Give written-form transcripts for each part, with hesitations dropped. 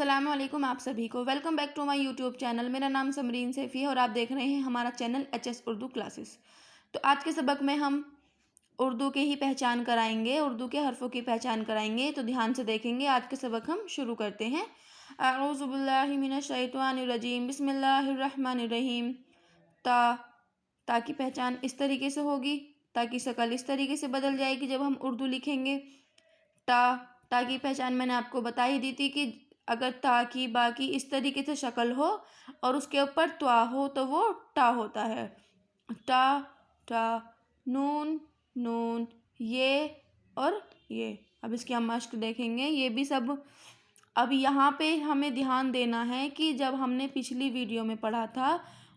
अस्सलाम वालेकुम आप सभी को। Welcome back to my YouTube channel. मेरा नाम समरीन सैफ़ी है और आप देख रहे हैं हमारा चैनल एचएस उर्दू क्लासेस। तो आज के सबक में हम उर्दू के ही पहचान कराएंगे, उर्दू के हरफ़ों की पहचान कराएंगे। तो ध्यान से देखेंगे। आज के सबक हम शुरू करते हैं। अऊज़ु बिल्लाहि मिनश शैतानिर रजीम, बिस्मिल्लाहिर रहमानिर रहीम। ता की पहचान इस तरीके से होगी। ता की शक्ल इस तरीके से बदल जाएगी जब हम उर्दू लिखेंगे। ता की पहचान मैंने आपको बता ही दी थी कि अगर ता की बा की इस तरीके से शक्ल हो और उसके ऊपर त्वा हो तो वो टा होता है। टा टा, नून नून, ये और ये। अब इसकी हम मश्क देखेंगे। ये भी सब अब यहाँ पे हमें ध्यान देना है कि जब हमने पिछली वीडियो में पढ़ा था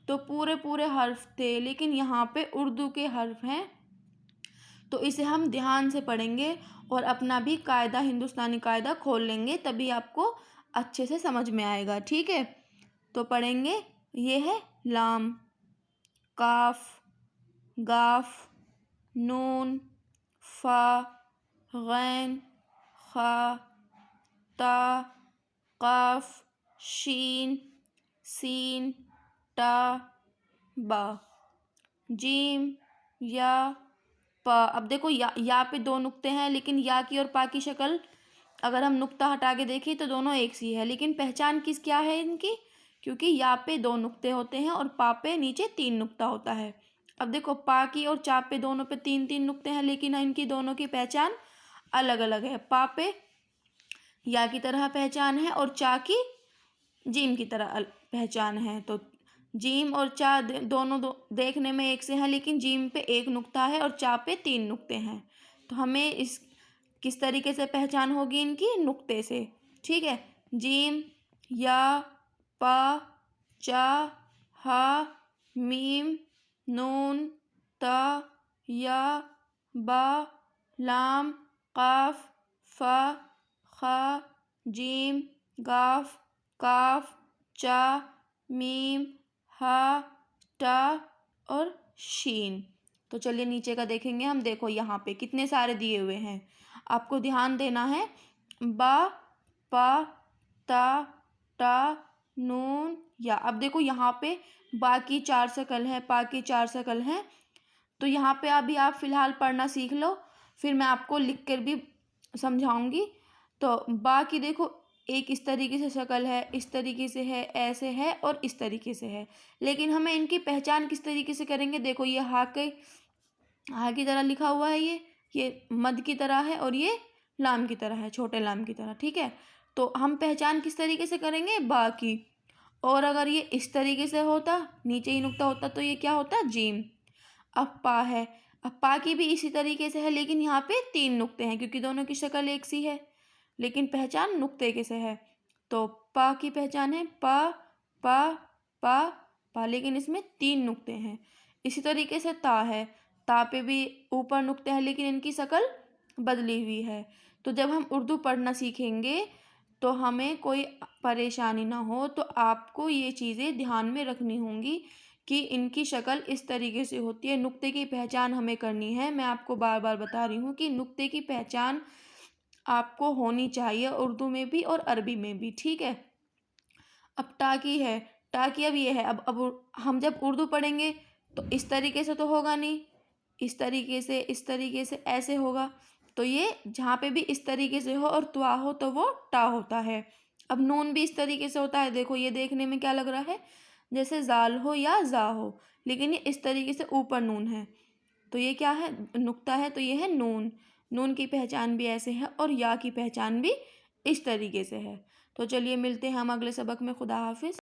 तो पूरे पूरे हर्फ थे, लेकिन यहाँ पे उर्दू के हर्फ हैं, तो इसे हम ध्यान से पढ़ेंगे और अपना भी कायदा, हिंदुस्तानी कायदा खोल लेंगे, तभी आपको अच्छे से समझ में आएगा। ठीक है, तो पढ़ेंगे। ये है लाम, काफ, गाफ, नून, फा, गैन, खा, ता, काफ, शीन, सीन, टा, बा, जीम, या, पा। अब देखो या पे दो नुक्ते हैं, लेकिन या की और पा की शक्ल अगर हम नुक्ता हटा के देखें तो दोनों एक सी है, लेकिन पहचान क्या है इनकी? क्योंकि या पे दो नुक्ते होते हैं और पा पे नीचे 3 नुक्ता होता है। अब देखो पा की और चा पे दोनों पे 3-3 नुक्ते हैं, लेकिन इनकी दोनों की पहचान अलग अलग है। पा पे या की तरह पहचान है और चा की जीम की तरह पहचान है। तो जीम और चा दोनों देखने में एक से हैं, लेकिन जीम पे 1 नुक्ता है और चा पे 3 नुक्ते हैं। तो हमें इस किस तरीके से पहचान होगी इनकी? नुक्ते से। ठीक है, जीम, या, पा, चा, हा, मीम, नून, ता, या, बा, लाम, काफ, फा, खा, जीम, गाफ, काफ, चा, मीम, हा, टा और शीन। तो चलिए नीचे का देखेंगे हम। देखो यहाँ पे कितने सारे दिए हुए हैं, आपको ध्यान देना है। बा, पा, ता, टा, नून, या। अब देखो यहाँ पे बा की 4 शक्ल है, पा की 4 शक्ल है। तो यहाँ पे अभी आप फिलहाल पढ़ना सीख लो, फिर मैं आपको लिख कर भी समझाऊंगी। तो बा की देखो एक इस तरीके से शक्ल है, इस तरीके से है, ऐसे है और इस तरीके से है, लेकिन हमें इनकी पहचान किस तरीके से करेंगे? देखो ये हा की तरह लिखा हुआ है, ये मद की तरह है और ये लाम की तरह है, छोटे लाम की तरह। ठीक है, तो हम पहचान किस तरीके से करेंगे? बा की। और अगर ये इस तरीके से होता, नीचे ही नुक्ता होता, तो ये क्या होता? जीम। अब पा है, अब पा की भी इसी तरीके से है, लेकिन यहाँ पे 3 नुक्ते हैं क्योंकि दोनों की शक्ल एक सी है, लेकिन पहचान नुक्ते के से है। तो पा की पहचान है पा पा पा पा, लेकिन इसमें 3 नुक्ते हैं। इसी तरीके से ता है, ता पे भी ऊपर नुक्ते हैं, लेकिन इनकी शक्ल बदली हुई है। तो जब हम उर्दू पढ़ना सीखेंगे तो हमें कोई परेशानी ना हो, तो आपको ये चीज़ें ध्यान में रखनी होंगी कि इनकी शक्ल इस तरीके से होती है। नुक्ते की पहचान हमें करनी है। मैं आपको बार बार बता रही हूँ कि नुक्ते की पहचान आपको होनी चाहिए, उर्दू में भी और अरबी में भी। ठीक है, अब टा की है, टा की अब ये है। अब हम जब उर्दू पढ़ेंगे तो इस तरीके से तो होगा नहीं, इस तरीके से ऐसे होगा। तो ये जहाँ पे भी इस तरीके से हो और त्वा हो तो वो टा होता है। अब नून भी इस तरीके से होता है। देखो ये देखने में क्या लग रहा है? जैसे जाल हो या जा हो, लेकिन ये इस तरीके से ऊपर नून है, तो ये क्या है? नुक्ता है, तो ये है नून। नून की पहचान भी ऐसे है और या की पहचान भी इस तरीके से है। तो चलिए मिलते हैं हम अगले सबक में। खुदा हाफिज़।